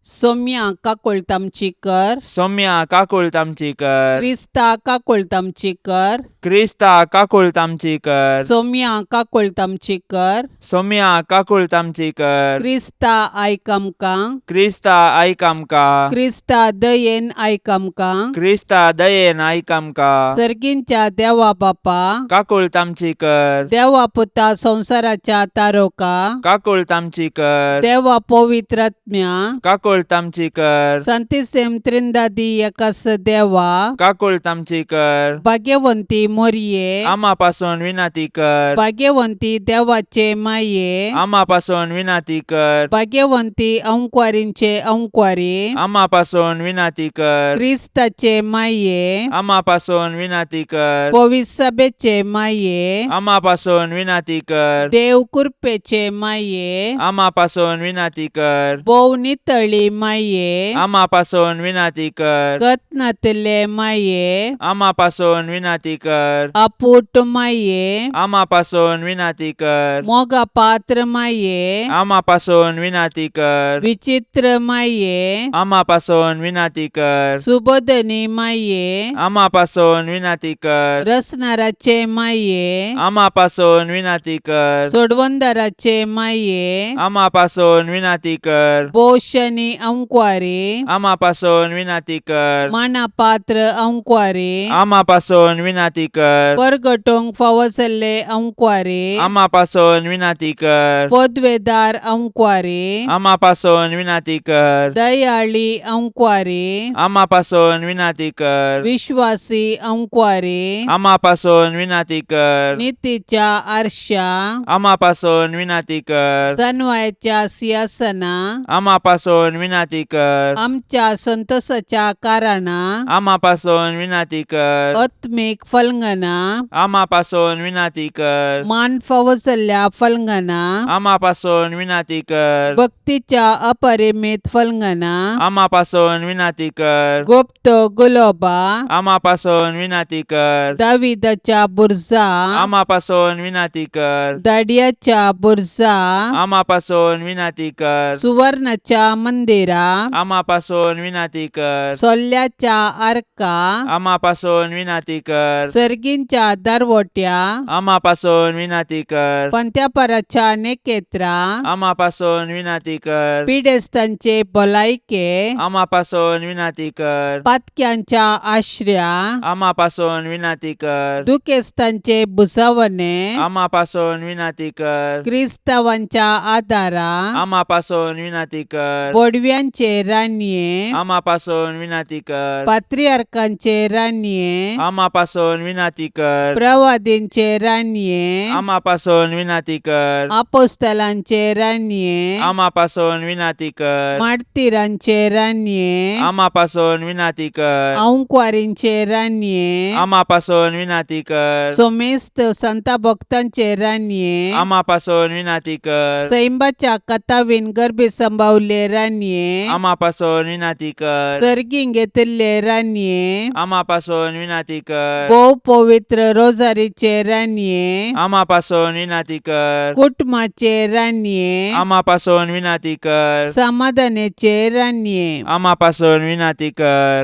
सौम्या काकुळतामची कर. सौम्या काकुळतामची कर. क्रिस्ता काकुळतामची कर. क्रिस्ता काकुळतामची कर. सौम्या काकुळतामची कर. सौम्या काकुळतामची कर. क्रिस्ता आयक आमकां. क्रिस्ता आयक आमकां. क्रिस्ता दयेन आयक आमकां. क्रिस्ता दयेन आयक आमकां. सर्गींच्या देवा बापा, काकुळतामची कर. देवा पुता संसाराच्या तारोका, काकुळतामची कर. देवा पवित्र आत्म्या, काकुळतामची कर. संतिसेम त्रिंदादी एकास देवा, काकुळतामची कर. भाग्यवंती मोरये, आम्हा पासून विनाती कर. भाग्यवंती देवाचे माये, आम्हा पासून विनाती कर. भाग्यवंती अंकवारींचे अंकवारी, आम्हा पासून विनाती कर. क्रिस्ताचे माये, आम्हा पासून विनाती कर. पवित्र सभेचे माये, आम्हा पासून विनाती कर. देव कृपेचे माये, आम्हा पासून विनाती कर. बोव नितळी आशिल्ली माये आमा पासून विनाती कर. कत नातिल्ले माये आमा पासून विनाती कर. अपूट माये आमा पासून विनाती कर. मोगा पात्र माये आमा पासून विनाती कर. विचित्र माये आमा पासून विनाती कर. सुबोधनी माये आमा पासून विनाती कर. रसनाराचे माये आमा पासून विनाती कर. सोडवंदाराचे माये आमा पासून विनाती कर. पोषणी अंक्वारे आमा पासून विनाती कर. मानापात्र अंक्वारे आमा पासून विनाती कर. परगटोंक फावसल्ले अंक्वारे आमा पासून विनाती कर. पदवेदार अंक्वारे आमा पासून विनाती कर. दयाळी अंक्वारे आमा पासून विनाती कर. विश्वासी अंक्वारे आमा पासून विनाती कर. नीतीच्या आरशा आमा पासून विनाती कर. सनवायच्या सिंहासना आमा पासून विनाती कर. आमच्या संतोषाच्या कारणा आमा पासून विनाती कर. आत्मिक फलंगना आमा पासून विनाती कर. मान फावसल्ल्या फलंगना आमा पासून विनाती कर. भक्तीच्या अपरिमित फलंगना आमा पासून विनाती कर. गुप्त गुलोबा आमा पासून विनाती कर. दाविदाच्या बुर्जा आमा पासून विनाती कर. दाडियाच्या बुर्जा आमा पासून विनाती कर. सुवर्णाच्या मंदिरा आमा पासून विनाती कर. सोल्ल्याच्या आर्का आमा पासून विनाती कर. सर्गींच्या दरवट्या आमा पासून विनाती कर. पंत्यापराच्या नेकेत्रा आमा पासून विनाती कर. पिडेस्तांचे भलायके आमा पासून विनाती कर. पातक्यांच्या आश्रया आमा पासून विनाती कर. दुखेस्तांचे बुसावणे आमा पासून विनाती कर. क्रिस्तावांच्या आदारा आमा पासून विनाती कर. बोडव्यांचे रान्ये आमा पासून विनाती कर. पात्रियार्कांचे रान्ये आमा पासून विनाती कर. प्रवादींचे रान्ये आमा पासून विनाती कर. आपोस्तलांचे रान्ये आमा पासून विनाती कर. मार्तिरांचे रान्ये आमा पासून विनाती कर. अंक्वारींचे रान्ये आमा पासून विनाती कर. सोमेस्त संता भक्तांचे रान्ये आमा पासून विनाती कर. सैंबाच्या कथावीन गर्भे संभावले रान्ये आमा पासून विनाती कर. सर्गीं घेतिल्ले रान्ये आमा पासून विनाती कर. भोव पवित्र रोजारीचे रान्ये आमा पासून विनाती कर. कुटुंबाचे रान्ये आमा पासून विनाती कर. समाधानाचे रान्ये आमा पासून विनाती कर.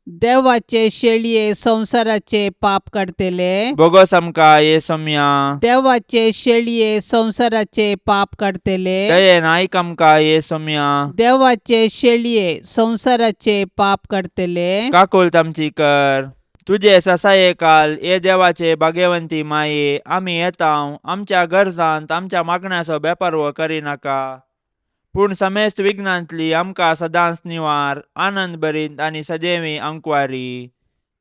देवाचे शेळये संसाराचे पाप काढतेले बोगस आमका येसम्या. देवाचे शेळये संसाराचे पाप काढतेले दयेन ऐक आमका येसम्या. देवाचे शेळये संसाराचे पाप काढतेले काकुल आमची कर. तुझे ससाये काल ये देवाचे भाग्यवंती माये आम्ही येताव. आमच्या गरजांत आमच्या मागण्याचो बेपर्व करी नाका. पूण समेस्त विघ्नांतली आमकां सदांच निवार आनंद भरीत आनी सदैवी अंकवारी.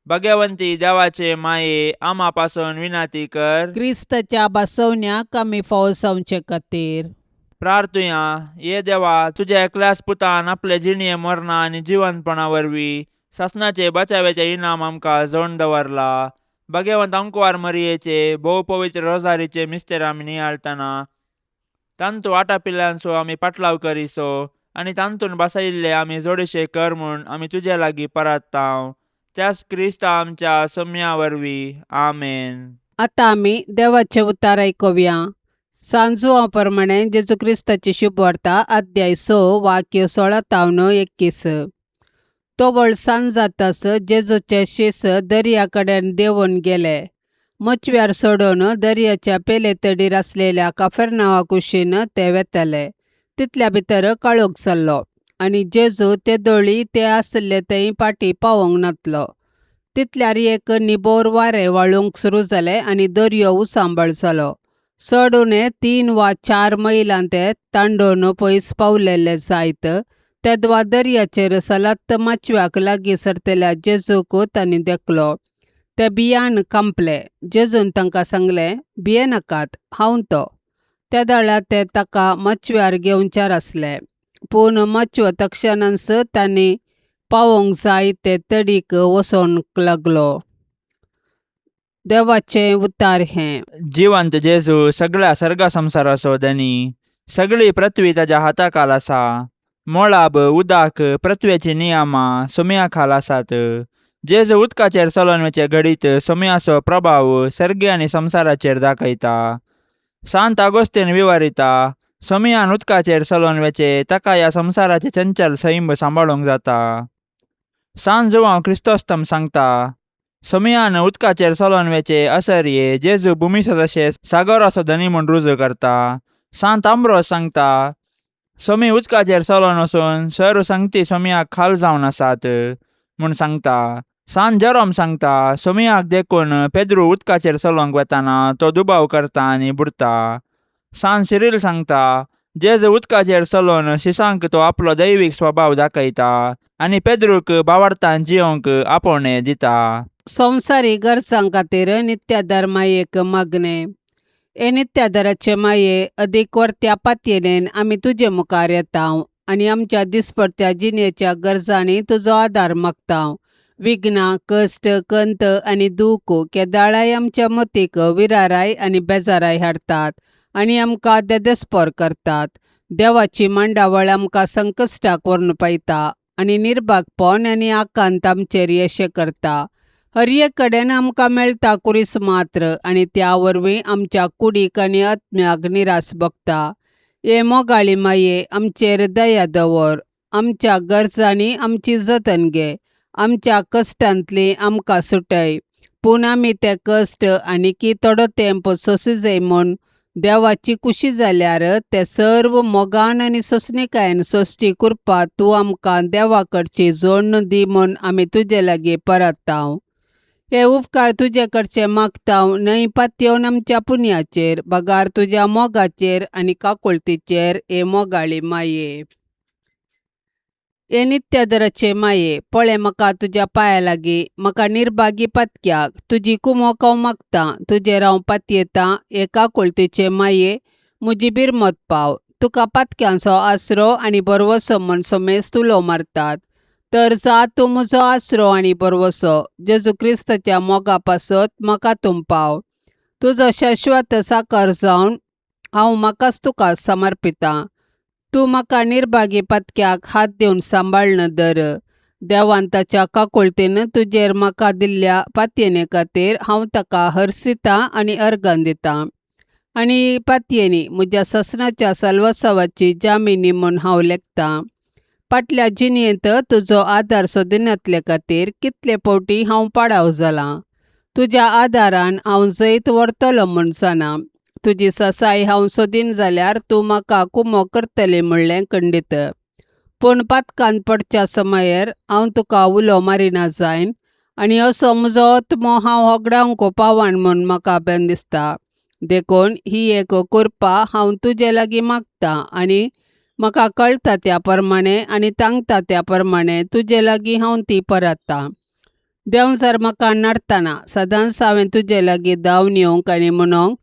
भाग्यवंती देवाचे माये आमा पासून विनाती कर. क्रिस्ताच्या बसवण्याक आमी फावसावचे खातीर प्रार्थुया. ये देवा तुझ्या एकल्याच पुतान आपले जिणये मरणा आनी जिवंतपणा वरवीं सासनाचे बचावेचे इनाम आमकां जोडून दवरला. भाग्यवंत अंकवार मरियेचे भोव पवित्र रोजारीचे मिस्तेर आमी नियाळतना तांतू आटापिल्ल्यांचो आमी पाटलाव करिसो आनी तांतून बसयिल्ले आमी जोडशे कर म्हूण आमी तुजे लागीं परताव. त्याच क्रिस्ता आमच्या सम्या वरवीं. आमेन. आतां आमी देवाचे उतार आयकुया. सांजुआ प्रमाणे जेजू क्रिस्ताची शुभ वार्ता अध्याय 6 वाक्य 16-21. तो वळ सांज जातास जेजूचे शिस दर्या कडेन देंवून गेले. मचव्यार सोडून दर्याच्या पेले तडीर आसलेल्या कफरनावा कुशीन ते वेताले. तितल्या भितर काळोख जाल्लो आनी जेजू ते दोळी ते आसले थंय पाटी पावोंक नातलो. तितल्यार एक निबोर वारें वाळूंक सुरू जालें आनी दर्यो उसांबळ जालो. चड उणे 3 वा 4 मैलां ते तांडोवन पयस पावलेले जायत तेदवा दर्याचेर सलत माचव्याक लागीं सरतल्या जेजूक तांणी देखलो. ते भियान कंपले. जेजून तांकां सांगलें, भिये नाकात, हांव तो. त्या दाळा ते ताका मचव्यार घेवचार आसले. पूण मचवो तक्षणांच तांणी पावोंक जाय ते तडीक वसोंक लागलो. देवाचें उतार हें. जिवंत जेजू सगळ्या सर्ग संसाराचो धनी. सगळी पृथ्वी ताच्या हाताखाल आसा. मोळाब उदाक पृथ्वेची नियमां सोम्या खाल आसात. जेजू उदकाचेर चलोन वचे घडीत सोम्याचो प्रभाव सर्गी आनी संवसाराचेर दाखयता. सांत आगोस्तीन विवरिता, सोम्यान उदकाचेर चलोन वेचे ताका ह्या संवसाराचे चंचल सैम सांबाळूंक जाता. सांत जुवांव क्रिस्तोस्तम सांगता, सोम्यान उदकाचेर चलोन वेचे असर्ये जेजू भुमीचो तशेंच सागराचो धनी म्हूण रुजू करता. सांत आंब्रोस सांगता, सोमी उदकाचेर चलोन वचून सर्व संगती सोम्याक खाल जावन आसात म्हूण सांगता. सांत जेरोम सांगता, सोम्याक देखून पेद्रू उदकाचेर चलोंक वेताना तो दुबाव करता आनी बुडता. सांत सिरील सांगता, जेजू उदकाचेर चलोन शिसांक तो आपलो दैवीक स्वभाव दाखयता आनी पेद्रूक भावार्थान जियोंक आपोवणें दिता. संवसारीक गरजां खातीर नित्यादार मायेक मागणे. हे नित्यादाराचे माये अदीक वर्त्या पातयेन आमी तुजे मुखार येतांव आनी आमच्या दिसपट्ट्या जिणेच्या गरजांनी तुजो आदार मागतांव. विघ्नां, कश्ट, कंत आनी दूख केदाळाय आमच्या मतीक विराराय आनी बेजाराय हाडटात आनी आमकां देदेस्पर करतात. देवाची मांडावळ आमकां संकश्टाक व्हरून पळयता आनी निर्भागपण आनी आकांत आमचेर येशे करता. हर एक कडेन आमकां मेळटा कुरीस मात्र आनी त्या वरवीं आमच्या कुडीक आनी आत्म्याक निराश भोगता. हे मोगाळी माये आमचेर दया दवर. आमच्या गरजांनी आमची जतन घे. आमच्या कश्टांतली आमकां सुटय. पूण आमी ते कश्ट आनीक थोडो तेंप सोंसूं जाय म्हूण देवाची कुशी जाल्यार ते सर्व मोगान आनी सोंसणिकायेन सोंसची कृपा तूं आमकां देवा कडची जोडण दी म्हूण आमी तुजे लागीं परतांव. हे उपकार तुजे कडचे मागतांव न्हय पातयेवन आमच्या पुण्याचेर, बगार तुज्या मोगाचेर आनी काकुळतीचेर हे मोगाळी माये. हे नित्यादाराचे माये, पळय म्हाका तुज्या पांया लागीं, म्हाका निर्भागी पातक्याक तुजी कुमोक हांव मागतां. तुजेर हांव पातयेतां. हे काकुळतीचे माये, म्हजी बिरमत पाव. तुका पातक्यांचो आसरो आनी बरवसो म्हूण सोमेस तुलो मारतात. तर जा तूं म्हजो आसरो आनी बरवसो. जेजू क्रिस्ताच्या मोगा पासत म्हाका तूं पाव. तुजो शाश्वत साकार जावन हांव म्हाकाच तुका समर्पितां. तूं म्हाका निर्भागी पातक्याक हात दिवन सांबाळन धर. देवान ताच्या काकुळतीन तुजेर म्हाका दिल्ल्या पातयेने खातीर हांव ताका हरसितां आनी अर्गां दितां. आनी पातयेनी म्हज्या ससनाच्या साल्वासावाची जामिनी म्हूण हांव लेखतां. फाटल्या जिणेंत तुजो आदार सोदिनातले खातीर कितले फावटी हांव पाडाव जालां. तुज्या आदारान हांव जैत व्हरतलो म्हूण जाणा. तुजी ससाय हांव सोदीन जाल्यार तूं म्हाका कुमो करतली म्हणलें खंडीत. पूण पातकान पडच्या समयार हांव तुका उलो मारिना जायन आनी असो म्हजो आत्मो हांव होगडावंक पावान म्हूण म्हाका बेन दिसता. देखून ही एक कृपा हांव तुजे लागीं मागतां आनी म्हाका कळटा त्या प्रमाणें आनी तांगता त्या प्रमाणें तुजे लागीं हांव ती परतां. देंवजार म्हाका नडटाना सदांच हांवें तुजे लागीं धांवन येवंक आनी म्हणोंक,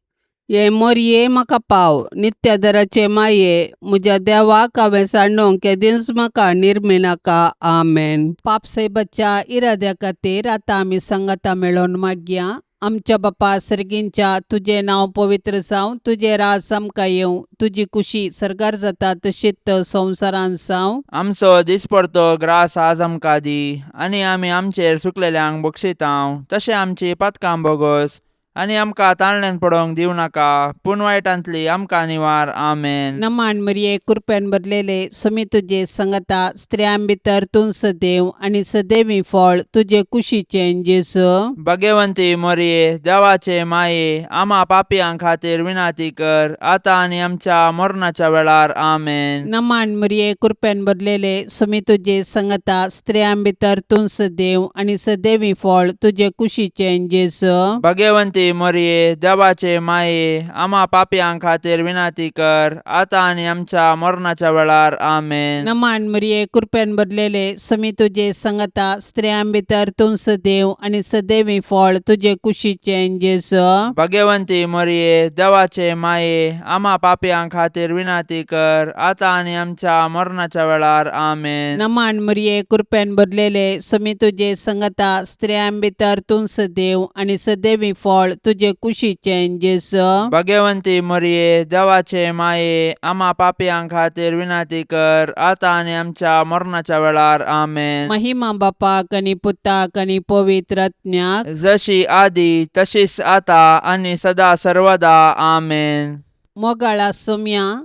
हे मोरये म्हाका पाव. नित्यादाराचे माये, म्हज्या देवाक हांवें सांडोवंक केदींच म्हाका निर्मी नाका. आमेन. पापसैबाच्या इराद्या खातीर आतां आमी संगता मेळोन मागया. आमच्या बापा सर्गींच्या, तुजें नांव पवित्र जावं, तुजें राज आमकां येवं, तुजी कुशी सर्गार जाता तशीच संवसारांत जावं. आमचो दिसपडतो ग्रास आज आमकां दी आनी आमी आमचेर सुकलेल्यांक बक्षितांव. तशें आमची पातकां बोगोस आनी आमकां ताळण्यांत पडोवंक दिवं नाका, पूण वायटांतली आमकां निवार. आमेन. नमान मरिये कृपेन भरलेले, समी तुजे संगता स्त्रियां भितर तूं सदैव आनी सदैवी फळ तुजे कुशीचें जेजू. भाग्यवंती मोरये, देवाचे माये, आमा पापयां खातीर विनाती कर, आतां आनी आमच्या मरणाच्या वेळार. आमेन. नमान मरिये कृपेन भरलेले, समी तुजे संगता स्त्रियां भितर तूं सदैव आनी सदैवी फळ तुजे कुशीचें जेजू. भाग्यवंती मोरये, देवाचे माये, आमा पापयां खातीर विनाती कर, आतां आनी आमच्या मरणाच्या वेळार. आमेन. नमान मरिये कृपेन भरलेले, समी तुजे संगता स्त्रियां भितर तूं सदैव आनी सदैवी फळ तुजे कुशीचें जेजू. भाग्यवंती मोरये, देवाचे माये, आमा पापयां खातीर विनाती कर, आतां आनी आमच्या मरणाच्या वेळार. आमेन. नमान मरिये कृपेन भरलेले, समी तुजे संगता स्त्रियां भितर तूं सदैव आनी सदैवी फळ फळ तुझे कुशीचें जेसो. भाग्यवंती मरिये, देवाचे माये, आम्हा पापियां खातीर विनंती कर, आता आणि आमच्या मरणाच्या वेळार आमेन. महिमा बापाक आनी पुताक आनी पवित्र आत्म्याक, जशी आदी तशीच आता आणि सदा सर्वदा आमेन. मोगाळा सोम्या,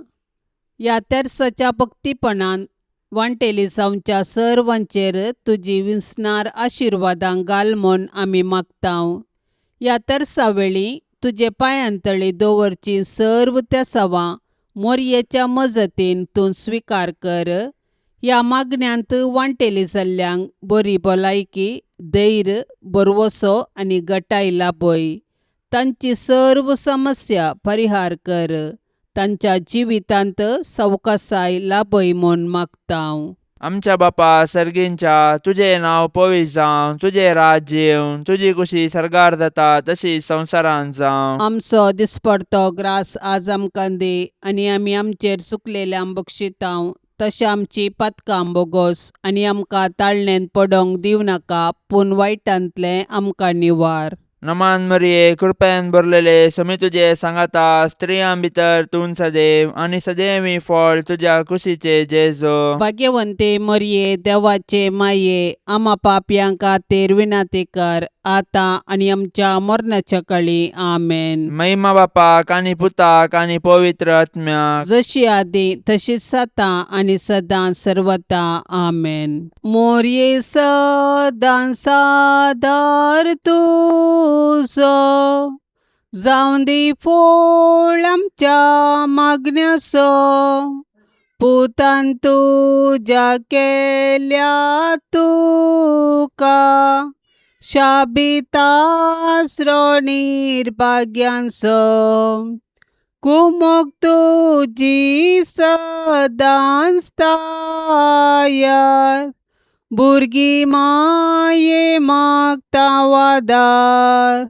ह्या तेर्साच्या भक्तीपणान वांटेली जावच्या सर्वांचेर तुजी विस्नार आशिर्वादां घाल म्हूण आमी मागतांव. ह्या तेर्सा वेळी तुजे पांयांतळी दवरची सर्व त्या सवां मोरयेच्या मजतीन तूं स्विकार कर. ह्या मागण्यांत वांटेली जाल्ल्यांक बरी भलायकी, धैर्य, बरवसो आनी घटाय लाभय. तांची सर्व समस्या परिहार कर. तांच्या जिवितांत सवकासाय लाभय म्हूण मागतांव. आमच्या बापा सर्गींच्या, तुझे नाव पवित्र जावं, तुझे राज्य येवं, तुझी कुशी सरगार जाता तशी संवसारांत जावं. आमचो दिसपडतो ग्रास आज आमकां दे, आनी आमी आमचेर चुकलेल्यांक बक्षितांव. तशें आमची पातकां बोगोस, आनी आमकां ताळणेन पडोंक दिव नाका, पूण वायटांतले आमकां निवार. नमान मरिये, कृपेन भरलेले, समी तुझे सांगाता, स्त्रियां भितर तूं सदैव, आणि सदैवी फळ तुझ्या कुशीचे जेजो. भाग्यवंते मरिये, देवाचे माये, आम्हा पापयां खातीर विनंती कर, आता आनी आमच्या मरणाच्या काळी आमेन. महिमा बापाक आनी पुताक आनी पवित्र आत्म्याक, जशी आदी तशीच आता आनी सदां सर्वता आमेन. मोरये सदां सादर तुझो, जावं दी फोळ आमच्या मागण्याचो. पुतान तुज्या केल्या तुका, शाबीत आसरो निर्भाग्यांचो. कुमोग तुजी सदां स्थायार, भुरगीं माये मागता वादार.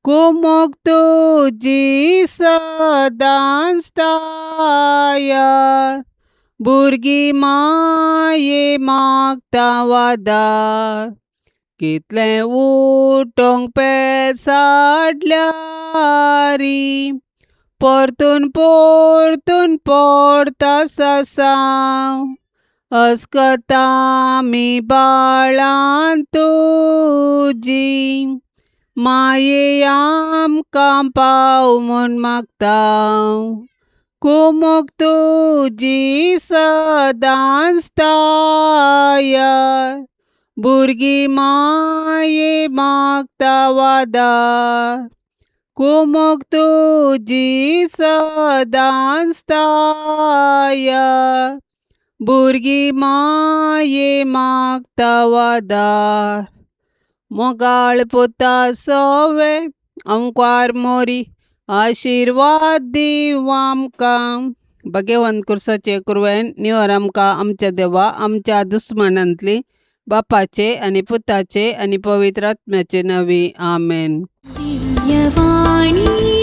कुमोग तुजी सदां स्थायार, भुरगीं माये मागता वादार. कितलें उठोंक पेसाडल्यारी, परतून परतून पडता सासांव. अस्कता आमी बाळां तुजी, माये आमकां पाव म्हूण मागतांव. कुमोग तुजी सदां स्थायार, भुरगीं माये मागता वादार. कुमोग तुजी सदां स्थायार, भुरगीं माये मागता वादार. मोगाळ पुता सोवे ओंकार मोरी, आशिर्वाद दिव आमकां. भगवान कुर्साचे कुरवेन निवार आमकां आमच्या देवा, आमच्या दुस्मनांतली, बापाचे आनी पुताचे आनी पवित्र आत्म्याचे नवी आमेन. दिव्यवाणी